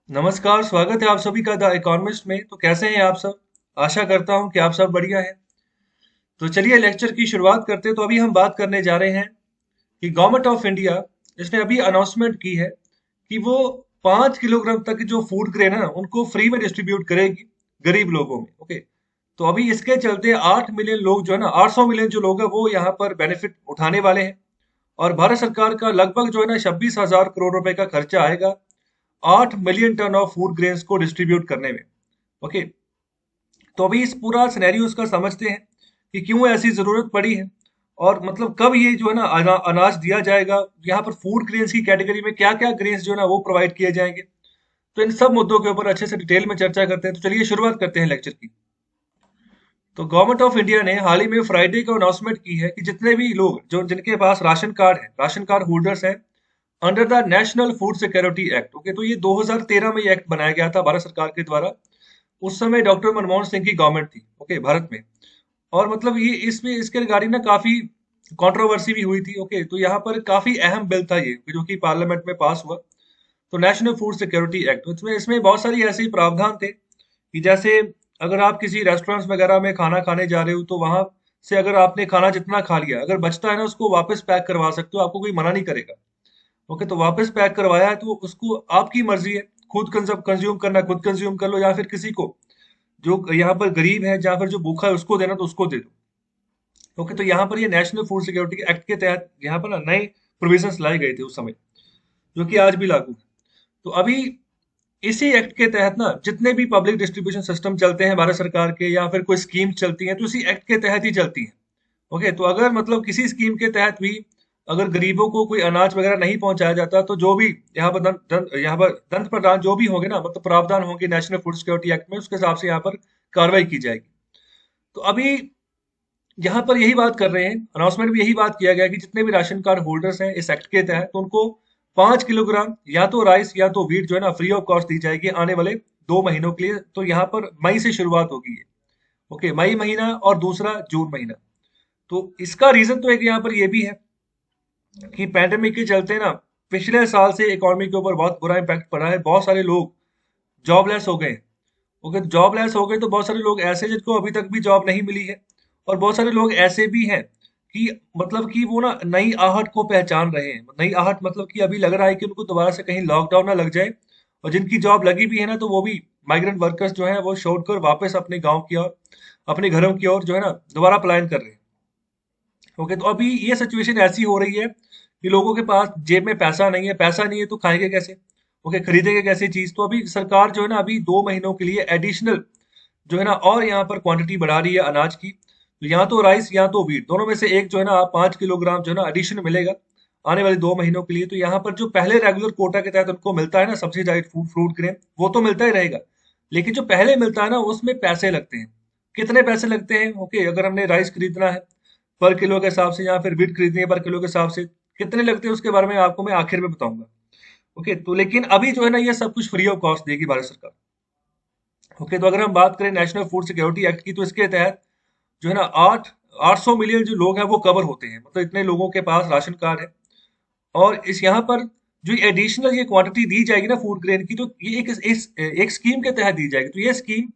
नमस्कार, स्वागत है आप सभी का द इकोनॉमिस्ट में। तो कैसे हैं आप सब? आशा करता हूं कि आप सब बढ़िया हैं। तो चलिए लेक्चर की शुरुआत करते हैं। तो अभी हम बात करने जा रहे हैं कि गवर्नमेंट ऑफ इंडिया इसने अभी अनाउंसमेंट की है कि वो 5 किलोग्राम तक जो फूड ग्रेन है ना उनको फ्री में डिस्ट्रीब्यूट करेगी गरीब लोगों में। ओके, तो अभी इसके चलते 8 मिलियन लोग जो है ना 800 मिलियन जो लोग हैं वो यहाँ पर बेनिफिट उठाने वाले हैं। और भारत सरकार का लगभग जो है ना 26,000 करोड़ रुपए का खर्चा आएगा 8 million ton of food grains को डिस्ट्रीब्यूट करने में। ओके, तो अभी इस पूरा सिनेरियो उसका समझते हैं कि क्यों ऐसी जरूरत पड़ी है और मतलब कब ये जो है ना अनाज दिया जाएगा। यहाँ पर फूड ग्रेन्स की कैटेगरी में क्या क्या ग्रेन्स जो है ना वो प्रोवाइड किए जाएंगे। तो इन सब मुद्दों के ऊपर अच्छे से डिटेल में चर्चा करते हैं। तो चलिए शुरुआत करते हैं लेक्चर की। तो गवर्नमेंट ऑफ इंडिया ने हाल ही में फ्राइडे को अनाउंसमेंट की है कि जितने भी लोग जो जिनके पास राशन कार्ड है, राशन कार्ड होल्डर्स हैं, under the national food security act. Okay, तो ये 2013 में ये एक्ट बनाया गया था भारत सरकार के द्वारा। उस समय डॉक्टर मनमोहन सिंह की गवर्नमेंट थी, ओके, भारत में। और मतलब ये इसमें इसके रिगार्डिंग ना काफी कंट्रोवर्सी भी हुई थी। ओके, तो यहाँ पर काफी अहम बिल था ये जो कि पार्लियामेंट में पास हुआ। तो नेशनल फूड सिक्योरिटी एक्ट, इसमें इसमें बहुत सारी ऐसे प्रावधान थे कि जैसे अगर आप किसी रेस्टोरेंट्स वगैरह में खाना खाने जा रहे हो तो वहां से अगर आपने खाना जितना खा लिया अगर बचता है ना उसको वापस पैक करवा सकते हो, आपको कोई मना नहीं करेगा। ओके, तो वापस पैक करवाया है तो उसको आपकी मर्जी है, खुद कंज्यूम करना खुद कंज्यूम कर लो या फिर किसी को जो यहाँ पर गरीब है या फिर जो भूखा है उसको देना तो उसको दे दो। ओके, तो यहाँ पर ये नेशनल फूड सिक्योरिटी एक्ट के तहत यहाँ पर ना नए प्रोविजंस लाए गए थे उस समय, जो कि आज भी लागू है। तो अभी इसी एक्ट के तहत ना जितने भी पब्लिक डिस्ट्रीब्यूशन सिस्टम चलते हैं भारत सरकार के या फिर कोई स्कीम चलती है तो इसी एक्ट के तहत ही चलती है। ओके, तो अगर मतलब किसी स्कीम के तहत भी अगर गरीबों को कोई अनाज वगैरह नहीं पहुंचाया जाता तो जो भी यहाँ पर यहाँ पर दंड प्रदान जो भी होंगे ना मतलब प्रावधान होंगे नेशनल फूड सिक्योरिटी एक्ट में, उसके हिसाब से यहाँ पर कार्रवाई की जाएगी। तो अभी यहाँ पर यही बात कर रहे हैं, अनाउंसमेंट में यही बात किया गया कि जितने भी राशन कार्ड होल्डर्स हैं इस एक्ट के तहत तो उनको 5 किलोग्राम या तो राइस या तो व्हीट जो है ना फ्री ऑफ कॉस्ट दी जाएगी आने वाले 2 महीनों के लिए। तो यहाँ पर मई से शुरुआत होगी ये। ओके, मई महीना और दूसरा जून महीना। तो इसका रीजन तो एक यहाँ पर ये भी है कि पैंडेमिक के चलते ना पिछले साल से इकोनॉमी के ऊपर बहुत बुरा इम्पैक्ट पड़ा है। बहुत सारे लोग जॉबलेस हो गए। ओके, जॉबलेस हो गए तो बहुत सारे लोग ऐसे जिनको अभी तक भी जॉब नहीं मिली है। और बहुत सारे लोग ऐसे भी हैं कि मतलब कि वो ना नई आहट को पहचान रहे हैं। नई आहट मतलब कि अभी लग रहा है कि उनको दोबारा से कहीं लॉकडाउन ना लग जाए। और जिनकी जॉब लगी भी है ना तो वो भी माइग्रेंट वर्कर्स जो है वो छोड़कर वापस अपने गांव की ओर, अपने घरों की ओर जो है ना दोबारा पलायन कर रहे हैं। ओके, तो अभी ये सिचुएशन ऐसी हो रही है कि लोगों के पास जेब में पैसा नहीं है। पैसा नहीं है तो खाएंगे कैसे? ओके, खरीदेंगे कैसे चीज? तो अभी सरकार जो है ना अभी 2 महीनों के लिए एडिशनल जो है ना और यहाँ पर क्वांटिटी बढ़ा रही है अनाज की। तो या तो राइस या तो व्हीट दोनों में से एक जो है ना 5 किलोग्राम जो है ना एडिशन मिलेगा आने वाले 2 महीनों के लिए। तो यहाँ पर जो पहले रेगुलर कोटा के तहत उनको मिलता है ना सब्सिडाइज फूड फ्रूट ग्रेन वो तो मिलता ही रहेगा। लेकिन जो पहले मिलता है ना उसमें पैसे लगते हैं। कितने पैसे लगते हैं? ओके, अगर हमने राइस खरीदना है पर किलो के हिसाब से या फिर व्हीट खरीदनी है पर किलो के हिसाब से, कितने लगते हैं उसके बारे में आपको मैं आखिर में बताऊंगा। ओके, तो लेकिन अभी जो है ना ये सब कुछ फ्री ऑफ कॉस्ट देगी भारत सरकार। ओके, तो अगर हम बात करें नेशनल फूड सिक्योरिटी एक्ट की तो इसके तहत जो है ना 800 मिलियन जो लोग हैं वो कवर होते हैं। मतलब इतने लोगों के पास राशन कार्ड है। और इस यहाँ पर जो एडिशनल ये क्वांटिटी दी जाएगी ना फूड ग्रेन की तो ये एक स्कीम के तहत दी जाएगी। तो ये स्कीम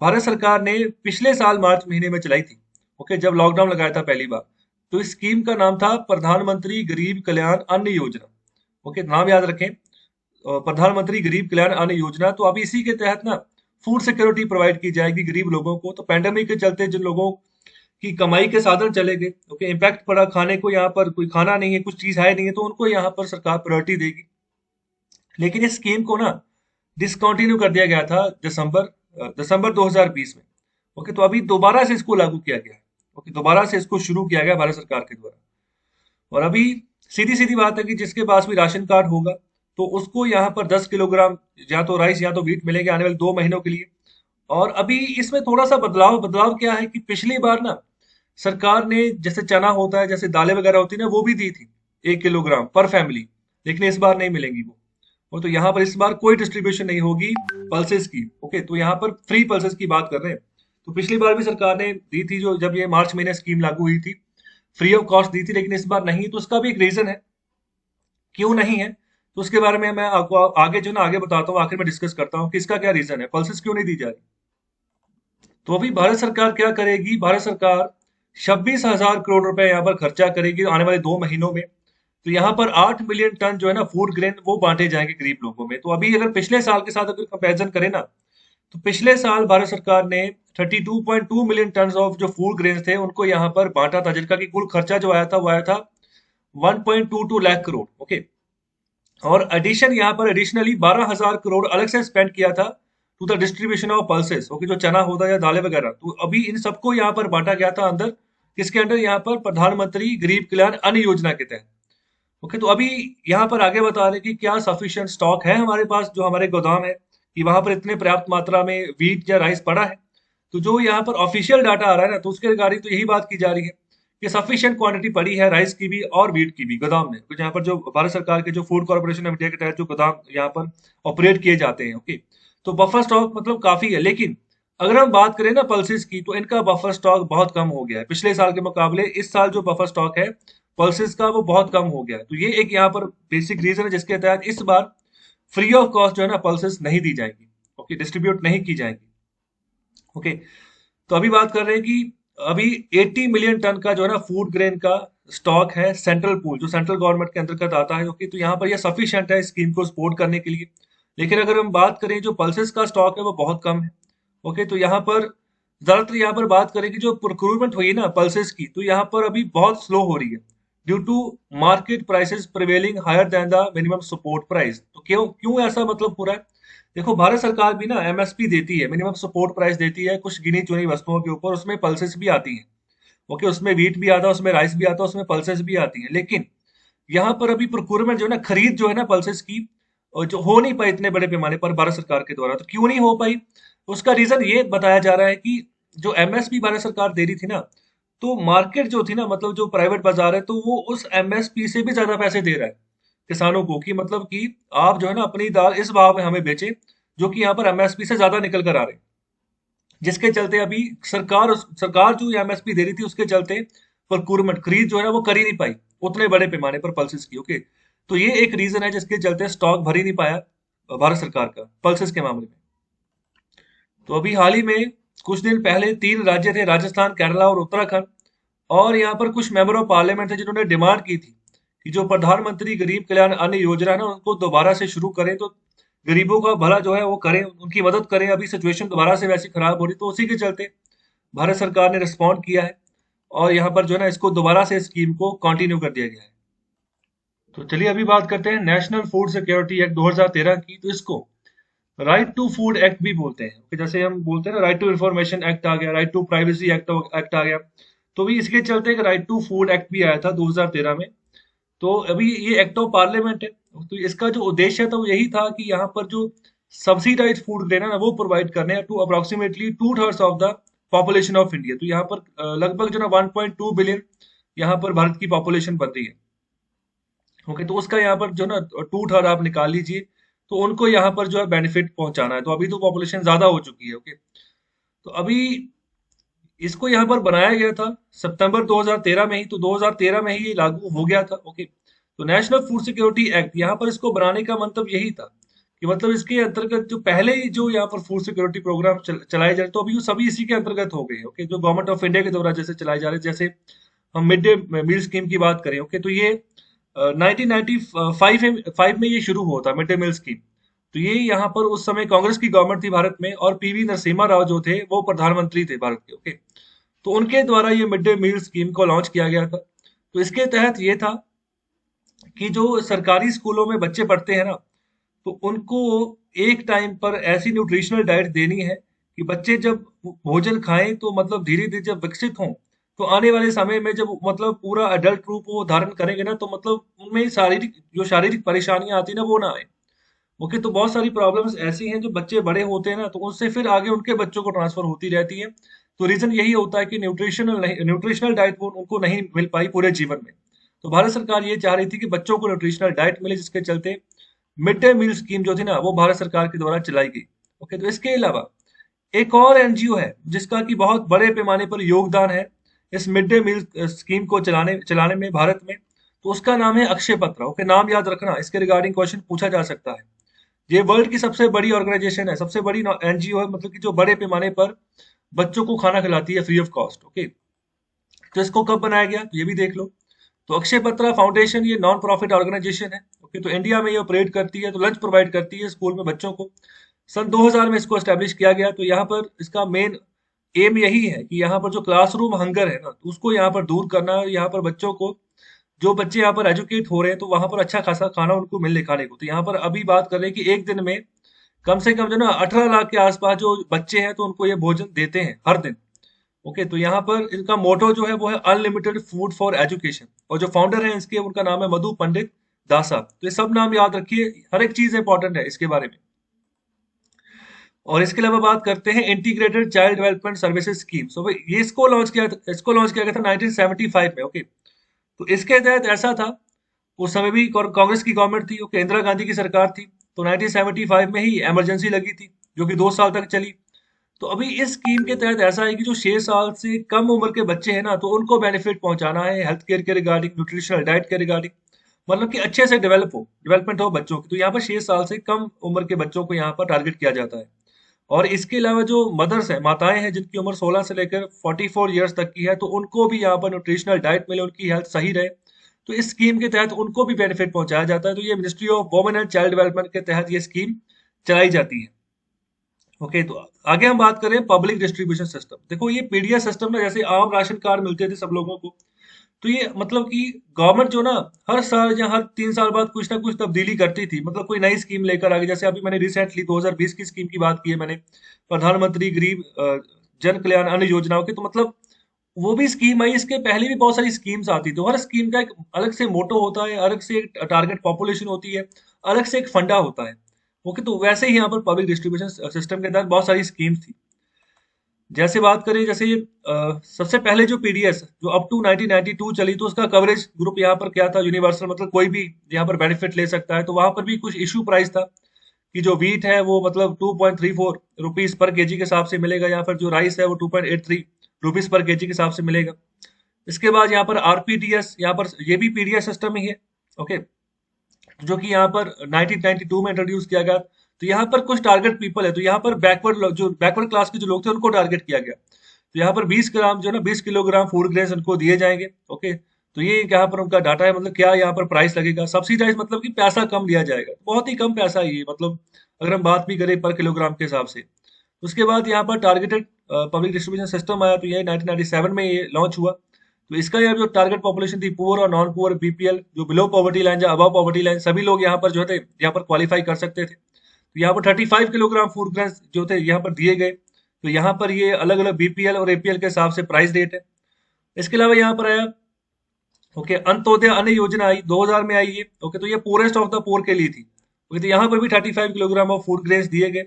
भारत सरकार ने पिछले साल मार्च महीने में चलाई थी। ओके, जब लॉकडाउन लगाया था पहली बार। तो इस स्कीम का नाम था प्रधानमंत्री गरीब कल्याण अन्न योजना। ओके, नाम याद रखें, प्रधानमंत्री गरीब कल्याण अन्न योजना। तो अभी इसी के तहत ना फूड सिक्योरिटी प्रोवाइड की जाएगी गरीब लोगों को। तो पैंडेमिक के चलते जिन लोगों की कमाई के साधन चले गए, ओके, इम्पैक्ट पड़ा, खाने को यहाँ पर कोई खाना नहीं है, कुछ चीज है नहीं है, तो उनको यहाँ पर सरकार प्रायोरिटी देगी। लेकिन इस स्कीम को ना डिसकंटिन्यू कर दिया गया था दिसंबर 2020 में। ओके, तो अभी दोबारा से इसको लागू किया गया है। ओके, दोबारा से इसको शुरू किया गया भारत सरकार के द्वारा। और अभी सीधी सीधी बात है कि जिसके पास भी राशन कार्ड होगा तो उसको यहाँ पर 10 किलोग्राम या तो राइस या तो व्हीट मिलेंगे आने वाले 2 महीनों के लिए। और अभी इसमें थोड़ा सा बदलाव बदलाव क्या है कि पिछली बार ना सरकार ने जैसे चना होता है, जैसे दालें वगैरह होती है ना, वो भी दी थी 1 किलोग्राम पर फैमिली। लेकिन इस बार नहीं मिलेंगी वो। और तो यहाँ पर इस बार कोई डिस्ट्रीब्यूशन नहीं होगी पल्सेस की। ओके, तो यहाँ पर फ्री पल्सेस की बात कर रहे हैं। तो पिछली बार भी सरकार ने दी थी जो जब ये मार्च महीने स्कीम लागू हुई थी, फ्री ऑफ कॉस्ट दी थी। लेकिन इस बार नहीं, तो उसका भी एक रीजन है क्यों नहीं है तो उसके बारे में मैं आपको आगे जो ना आगे बताता हूँ, आखिर में डिस्कस करता हूँ कि इसका क्या रीजन है, पल्सेस क्यों नहीं दी जा रही। तो अभी भारत सरकार क्या करेगी, भारत सरकार 26,000 करोड़ रुपए यहाँ पर खर्चा करेगी आने वाले 2 महीनों में। तो यहाँ पर 8 मिलियन टन जो है ना फूड ग्रेन वो बांटे जाएंगे गरीब लोगों में। तो अभी अगर पिछले साल के साथ अगर कंपेरिजन करें ना, तो पिछले साल भारत सरकार ने 32.2 मिलियन टन ऑफ जो फूड ग्रेन थे उनको यहाँ पर बांटा था, जिनका कि कुल खर्चा जो आया था वो आया था 1.22 लाख करोड़। ओके, और एडिशन यहाँ पर एडिशनली 12,000 करोड़ अलग से स्पेंड किया था to the distribution of pulses. Okay, जो चना होता है या दालें वगैरह, तो अभी इन सबको यहाँ पर बांटा गया था अंदर, किसके अंडर, यहाँ पर प्रधानमंत्री गरीब कल्याण अन्न योजना के तहत। ओके, तो अभी यहाँ पर आगे बता रहे कि क्या सफिशिएंट स्टॉक है हमारे पास, जो हमारे गोदाम है कि वहां पर इतने पर्याप्त मात्रा में वीट या राइस पड़ा है। तो जो यहाँ पर ऑफिशियल डाटा आ रहा है ना, तो उसके रिगार्डिंग तो यही बात की जा रही है कि सफिशिएंट क्वांटिटी पड़ी है राइस की भी और वीट की भी गोदाम में, तो यहाँ पर जो भारत सरकार के जो फूड कॉर्पोरेशन ऑफ इंडिया के तहत जो गोदाम यहाँ पर ऑपरेट किए जाते हैं। ओके, तो बफर स्टॉक मतलब काफी है। लेकिन अगर हम बात करें ना पल्सेस की, तो इनका बफर स्टॉक बहुत कम हो गया है पिछले साल के मुकाबले। इस साल जो बफर स्टॉक है पल्सेस का वो बहुत कम हो गया है। तो ये एक यहाँ पर बेसिक रीजन है जिसके तहत इस बार फ्री ऑफ कॉस्ट जो है ना पल्सेस नहीं दी जाएगी। ओके, डिस्ट्रीब्यूट नहीं की जाएगी। ओके, तो अभी बात कर रहे हैं कि अभी 80 मिलियन टन का जो है ना फूड ग्रेन का स्टॉक है सेंट्रल पूल, जो सेंट्रल गवर्नमेंट के अंतर्गत आता है। ओके, तो यहाँ पर यह सफिशिएंट है स्कीम को सपोर्ट करने के लिए। लेकिन अगर हम बात करें जो पल्सेस का स्टॉक है वो बहुत कम है। ओके, तो यहाँ पर ज्यादातर यहाँ पर बात करें कि जो प्रोक्यूरमेंट हुई ना पल्सेस की, तो यहाँ पर अभी बहुत स्लो हो रही है due to market prices prevailing higher than the minimum support price. तो क्यों क्यों ऐसा मतलब हो रहा है, देखो भारत सरकार भी ना एमएसपी देती है, मिनिमम सपोर्ट प्राइस देती है कुछ गिनी चुनी वस्तुओं के ऊपर, उसमें पल्सेस भी आती हैं। ओके, उसमें वीट भी आता है, उसमें राइस भी आता है, उसमें पल्सेस भी आती हैं। लेकिन यहाँ पर अभी प्रोक्योरमेंट जो है ना, खरीद जो है ना पल्सेस की, और जो हो नहीं पाई इतने बड़े पैमाने पर भारत सरकार के द्वारा। तो क्यों नहीं हो पाई, उसका रीजन ये बताया जा रहा है कि जो एमएसपी भारत सरकार दे रही थी ना, तो मार्केट जो थी ना, मतलब जो प्राइवेट बाजार है, तो वो उस एमएसपी से भी ज्यादा पैसे दे रहा है किसानों को, कि मतलब कि आप जो है ना अपनी दाल इस भाव में हमें बेचे जो कि यहाँ पर एमएसपी से ज्यादा निकल कर आ रहे हैं। जिसके चलते अभी सरकार जो एमएसपी दे रही थी उसके चलते प्रोक्योरमेंट खरीद जो है ना वो कर ही नहीं पाई उतने बड़े पैमाने पर पल्सेस की। ओके, तो ये एक रीजन है जिसके चलते स्टॉक भर ही नहीं पाया भारत सरकार का पल्सेस के मामले में। तो अभी हाल ही में कुछ दिन पहले 3 राज्य थे, राजस्थान, केरला और उत्तराखंड, और यहाँ पर कुछ मेंबर ऑफ पार्लियामेंट थे जिन्होंने डिमांड की थी कि जो प्रधानमंत्री गरीब कल्याण अन्न योजना है ना उनको दोबारा से शुरू करें, तो गरीबों का भला जो है वो करें, उनकी मदद करें। अभी सिचुएशन दोबारा से वैसी खराब हो रही, तो उसी के चलते भारत सरकार ने रिस्पॉन्ड किया है और यहाँ पर जो है ना इसको दोबारा से स्कीम को कंटिन्यू कर दिया गया है। तो चलिए अभी बात करते हैं नेशनल फूड सिक्योरिटी एक्ट 2013 की। तो इसको राइट टू फूड एक्ट भी बोलते हैं कि जैसे हम बोलते हैं ना राइट टू इंफॉर्मेशन एक्ट आ गया, राइट टू प्राइवेसी एक्ट आ गया। तो भी इसके चलते एक राइट टू फूड एक्ट भी आया था 2013 में। तो अभी ये एक्ट ऑफ पार्लियामेंट है। तो इसका जो उद्देश्य था वो यही था कि यहाँ पर जो सब्सिडाइज फूड ग्रेन है ना वो प्रोवाइड करने to approximately 2/3 of the population of India. तो यहाँ पर लगभग जो ना 1.2 बिलियन यहाँ पर भारत की पॉपुलेशन बन रही है। ओके, तो उसका यहाँ पर जो ना 2/3 आप निकाल लीजिए, तो उनको यहाँ पर जो है बेनिफिट पहुंचाना है। तो अभी तो पॉपुलेशन ज्यादा हो चुकी है। ओके, तो अभी इसको यहाँ पर बनाया गया था सितंबर 2013 में ही, तो 2013 में ही ये लागू हो गया था। ओके, तो नेशनल फूड सिक्योरिटी एक्ट यहाँ पर इसको बनाने का मतलब यही था कि मतलब इसके अंतर्गत जो पहले ही जो यहाँ पर फूड सिक्योरिटी प्रोग्राम चलाए जा रहे, तो अभी वो सभी इसी के अंतर्गत हो गए हैं। ओके, जो गवर्नमेंट ऑफ इंडिया के द्वारा जैसे चलाए जा रहे, जैसे हम मिड डे मील स्कीम की बात करें। ओके, तो ये 1995 में ये शुरू हुआ था मिड डे मील स्कीम। तो ये यहाँ पर उस समय कांग्रेस की गवर्नमेंट थी भारत में, और पीवी नरसिम्हा राव जो थे वो प्रधानमंत्री थे भारत के। ओके, तो उनके द्वारा ये मिड डे मील स्कीम को लॉन्च किया गया था। तो इसके तहत ये था कि जो सरकारी स्कूलों में बच्चे पढ़ते हैं ना, तो उनको एक टाइम पर ऐसी न्यूट्रिशनल डाइट देनी है कि बच्चे जब भोजन खाएं तो मतलब धीरे धीरे जब विकसित हों, तो आने वाले समय में जब मतलब पूरा अडल्ट रूप वो धारण करेंगे ना, तो मतलब उनमें शारीरिक परेशानियां आती ना वो ना आए। ओके, तो बहुत सारी प्रॉब्लम्स ऐसी हैं जो बच्चे बड़े होते हैं ना, तो उससे फिर आगे उनके बच्चों को ट्रांसफर होती रहती है। तो रीजन यही होता है कि न्यूट्रिशनल डाइट वो उनको नहीं मिल पाई पूरे जीवन में। तो भारत सरकार ये चाह रही थी कि बच्चों को न्यूट्रिशनल डाइट मिले, जिसके चलते मिड डे मील स्कीम जो थी ना वो भारत सरकार के द्वारा चलाई गई। ओके, तो इसके अलावा एक और एनजीओ है जिसका कि बहुत बड़े पैमाने पर योगदान है इस मिड डे मील स्कीम को चलाने चलाने में भारत में। तो उसका नाम है अक्षय पत्र। ओके, नाम याद रखना, इसके रिगार्डिंग क्वेश्चन पूछा जा सकता है। ये वर्ल्ड की सबसे बड़ी ऑर्गेनाइजेशन है, सबसे बड़ी एनजीओ है, मतलब कि जो बड़े पैमाने पर बच्चों को खाना खिलाती है फ्री ऑफ कॉस्ट। ओके, तो इसको कब बनाया गया तो ये भी देख लो। तो अक्षय पत्रा फाउंडेशन ये नॉन प्रॉफिट ऑर्गेनाइजेशन है। ओके, तो इंडिया में ये ऑपरेट करती है, तो लंच प्रोवाइड करती है स्कूल में बच्चों को। सन 2000 में इसको एस्टेब्लिश किया गया। तो यहाँ पर इसका मेन एम यही है कि यहाँ पर जो क्लासरूम हंगर है ना, तो उसको यहाँ पर दूर करना है। यहाँ पर बच्चों को, जो बच्चे यहाँ पर एजुकेट हो रहे हैं, तो वहां पर अच्छा खासा खाना उनको मिलने खाने को। तो यहाँ पर अभी बात कर रहे हैं कि एक दिन में कम से कम जो ना 18 लाख के आसपास जो बच्चे हैं, तो उनको ये भोजन देते हैं हर दिन। ओके, तो यहाँ पर इनका मोटो जो है वो है अनलिमिटेड फूड फॉर एजुकेशन। और जो फाउंडर है इसके, उनका नाम है मधु पंडित दासा। तो ये सब नाम याद रखिए, हर एक चीज इंपॉर्टेंट है इसके बारे में। और इसके अलावा बात करते हैं integrated child development services scheme. So भाई ये इसको लॉन्च किया गया था 1975 में। ओके, तो इसके तहत ऐसा था, उस समय भी कांग्रेस की गवर्नमेंट थी, ओके, इंदिरा गांधी की सरकार थी। तो 1975 में ही इमरजेंसी लगी थी, जो कि 2 साल तक चली। तो अभी इस स्कीम के तहत ऐसा है कि जो 6 साल से कम उम्र के बच्चे हैं ना, तो उनको बेनिफिट पहुंचाना है हेल्थ केयर के रिगार्डिंग, न्यूट्रिशनल डाइट के रिगार्डिंग, मतलब कि अच्छे से डेवलपमेंट हो बच्चों की। तो यहाँ पर 6 साल से कम उम्र के बच्चों को यहाँ पर टारगेट किया जाता है। और इसके अलावा जो मदर्स हैं, माताएं हैं, जिनकी उम्र 16 से लेकर 44 ईयर्स तक की है, तो उनको भी यहाँ पर न्यूट्रिशनल डाइट मिले, उनकी हेल्थ सही रहे। तो इस स्कीम के तहत उनको भी बेनिफिट पहुंचाया जाता है। तो ये ministry of women and child development के तहत ये स्कीम चलाई जाती है। ओके, तो आगे हम बात करें पब्लिक डिस्ट्रीब्यूशन सिस्टम। देखो ये पीडीएस सिस्टम ना, जैसे आम राशन कार्ड मिलते थे सब लोगों को, तो ये मतलब कि गवर्नमेंट जो ना हर साल या हर 3 साल बाद कुछ ना कुछ तब्दीली करती थी, मतलब कोई नई स्कीम लेकर आ गई। जैसे अभी मैंने रिसेंटली 2020 की स्कीम की बात की है मैंने, प्रधानमंत्री गरीब जन कल्याण अन्न योजनाओं की। तो मतलब वो भी स्कीम आई, इसके पहले भी बहुत सारी स्कीम्स आती। तो हर स्कीम का एक अलग से मोटो होता है, अलग से एक टारगेट पॉपुलेशन होती है, अलग से एक फंडा होता है। ओके, तो वैसे ही यहाँ पर पब्लिक डिस्ट्रीब्यूशन सिस्टम के तहत बहुत सारी स्कीम्स थी। जैसे बात करें, जैसे ये सबसे पहले जो पीडीएस जो अप टू 1992 चली, तो उसका कवरेज ग्रुप यहाँ पर क्या था, यूनिवर्सल, मतलब कोई भी यहाँ पर बेनिफिट ले सकता है। तो वहां पर भी कुछ इशू प्राइस था कि जो वीट है वो मतलब 2.34 रुपीज पर केजी के हिसाब से मिलेगा, या फिर जो राइस है वो 2.83 रुपीज पर केजी के हिसाब से मिलेगा। इसके बाद यहाँ पर आरपीडीएस, यहाँ पर ये भी पीडीएस सिस्टम ही है। ओके, जो कि यहाँ पर 1992 में इंट्रोड्यूस किया गया। तो यहाँ पर कुछ टारगेट पीपल है, तो यहाँ पर बैकवर्ड क्लास के जो लोग थे उनको टारगेट किया गया। तो यहाँ पर 20 ग्राम जो है ना, 20 किलोग्राम फूड ग्रेन्स उनको दिए जाएंगे। ओके, तो ये यहाँ पर उनका डाटा है, मतलब क्या यहाँ पर प्राइस लगेगा सब्सिडाइज, मतलब कि पैसा कम लिया जाएगा, बहुत ही कम पैसा है ये, मतलब अगर हम बात भी करें पर किलोग्राम के हिसाब से। उसके बाद यहाँ पर टारगेटेड पब्लिक डिस्ट्रीब्यूशन सिस्टम आया, तो ये 1997 में ये लॉन्च हुआ। तो इसका यह जो टारगेट पॉपुलेशन थी, पुअर और नॉन पुअर, बीपीएल, जो बिलो पॉवर्टी लाइन या अबव पॉवर्टी लाइन, सभी लोग यहाँ पर जो थे यहाँ पर क्वालिफाई कर सकते थे। तो यहाँ पर 35 किलोग्राम फूड ग्रेन्स जो थे यहाँ पर दिए गए। तो यहाँ पर ये अलग अलग बीपीएल और एपीएल के हिसाब से प्राइस रेट है। इसके अलावा यहाँ पर आया, ओके, अंत्योदय अन्न योजना आई 2000 में आई ये। ओके, तो ये पोरेस्ट ऑफ द पोर के लिए थी। ओके, तो यहाँ पर भी 35 किलोग्राम ऑफ फूड ग्रेन्स दिए गए।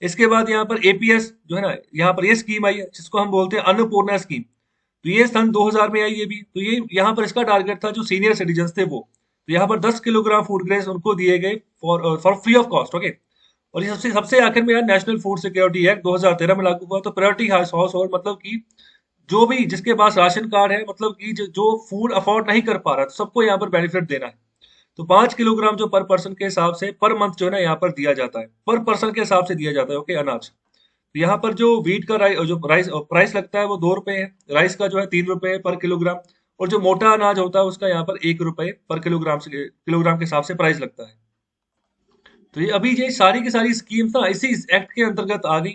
इसके बाद यहाँ पर एपीएस जो है ना, यहाँ पर ये स्कीम आई है जिसको हम बोलते हैं अन्नपूर्णा स्कीम। तो ये सन 2000 में आई ये भी। तो ये यहाँ पर इसका टारगेट था जो सीनियर सिटीजन थे वो। तो यहाँ पर 10 किलोग्राम फूड ग्रेन्स उनको दिए गए for free of cost. Okay, और ये सबसे सबसे आखिर में यार नेशनल फूड सिक्योरिटी एक्ट 2013 में लागू हुआ। तो प्रायोरिटी हाउस होल्ड, मतलब कि जो भी जिसके पास राशन कार्ड है, मतलब कि जो फूड अफोर्ड नहीं कर पा रहा, तो सबको यहाँ पर बेनिफिट देना है। तो 5 किलोग्राम जो पर पर्सन के हिसाब से पर मंथ जो है ना यहाँ पर दिया जाता है, पर पर्सन के हिसाब से दिया जाता है। ओके, अनाज। तो यहाँ पर जो वीट का जो प्राइस लगता है वो 2 रुपए है, राइस का जो है 3 रुपए है पर किलोग्राम, और जो मोटा अनाज होता है उसका यहाँ पर 1 रुपए पर किलोग्राम के हिसाब से प्राइस लगता है। तो ये अभी ये सारी की सारी स्कीम्स ना इसी एक्ट के अंतर्गत आ गई।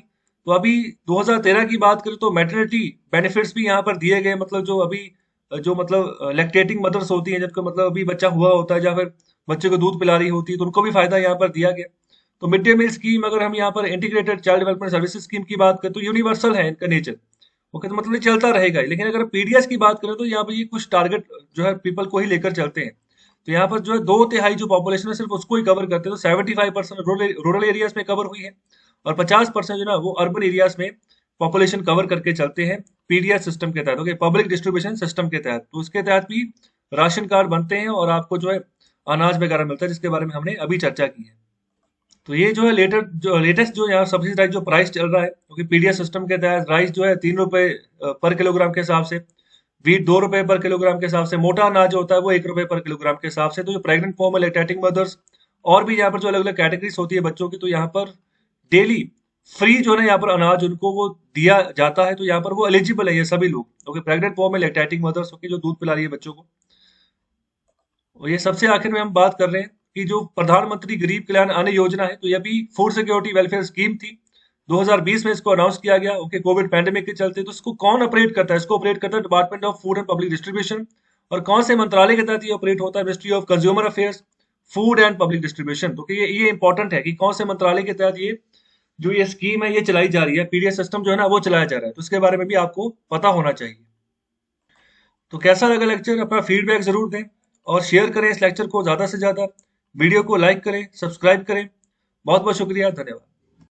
तो अभी 2013 की बात करें तो मैटरनिटी बेनिफिट्स भी यहाँ पर दिए गए, मतलब जो अभी जो मतलब लैक्टेटिंग मदर्स होती हैं, जिनको मतलब अभी बच्चा हुआ होता है या फिर बच्चे को दूध पिला रही होती है, तो उनको भी फायदा यहाँ पर दिया गया। तो मिड डे मील स्कीम, अगर हम यहाँ पर integrated child development services scheme की बात करें, तो यूनिवर्सल है इनका नेचर। ओके, तो मतलब ये चलता रहेगा ही। लेकिन अगर पीडीएस की बात करें तो यहाँ पर ये कुछ टारगेट जो है पीपल को ही लेकर चलते हैं। तो यहाँ पर जो है 2/3 जो पॉपुलेशन है सिर्फ उसको ही कवर करते हैं। तो 75% रूरल एरियाज में कवर हुई है, और 50% जो ना वो अर्बन एरियाज में पॉपुलेशन कवर करके चलते हैं पीडीएस सिस्टम के तहत। ओके, पब्लिक डिस्ट्रीब्यूशन सिस्टम के तहत। तो उसके तहत भी राशन कार्ड बनते हैं और आपको जो है अनाज वगैरह मिलता है, जिसके बारे में हमने अभी चर्चा की है। तो ये जो है लेटेस्ट जो यहाँ सब्सिडाइज जो प्राइस चल रहा है, क्योंकि पीडीएस सिस्टम के तहत राइस जो है 3 रुपए पर किलोग्राम के हिसाब से, वीट 2 रुपए पर किलोग्राम के हिसाब से, मोटा अनाज जो होता है वो 1 रुपए पर किलोग्राम के हिसाब से। तो जो प्रेग्नेंट वोमेन और लैक्टेटिंग मदर्स और भी यहाँ पर जो अलग अलग कैटेगरीज होती है बच्चों की, तो यहाँ पर डेली फ्री जो है ना यहाँ पर अनाज उनको वो दिया जाता है। तो यहाँ पर वो एलिजिबल है ये सभी लोग, okay, pregnant women lactating mothers, okay, जो दूध पिला रही है बच्चों को। और ये सबसे आखिर में हम बात कर रहे हैं कि जो प्रधानमंत्री गरीब कल्याण अन्न योजना है, तो यह भी फूड सिक्योरिटी वेलफेयर स्कीम थी। 2020 में इसको अनाउंस किया गया, ओके, कोविड पैंडेमिक के चलते। तो इसको कौन ऑपरेट करता है? इसको ऑपरेट करता है department of food and public distribution. और कौन से मंत्रालय के तहत ये ऑपरेट होता है? Ministry of consumer affairs, food and public distribution. तो ये इंपॉर्टेंट है कि कौन से मंत्रालय के तहत ये जो ये स्कीम है ये चलाई जा रही है, पीडीएस सिस्टम जो है ना वो चलाया जा रहा है। तो इसके बारे में भी आपको पता होना चाहिए। तो कैसा लगा लेक्चर? अपना फीडबैक जरूर दें और शेयर करें इस लेक्चर को ज्यादा से ज्यादा। वीडियो को लाइक करें, सब्सक्राइब करें। बहुत बहुत शुक्रिया, धन्यवाद।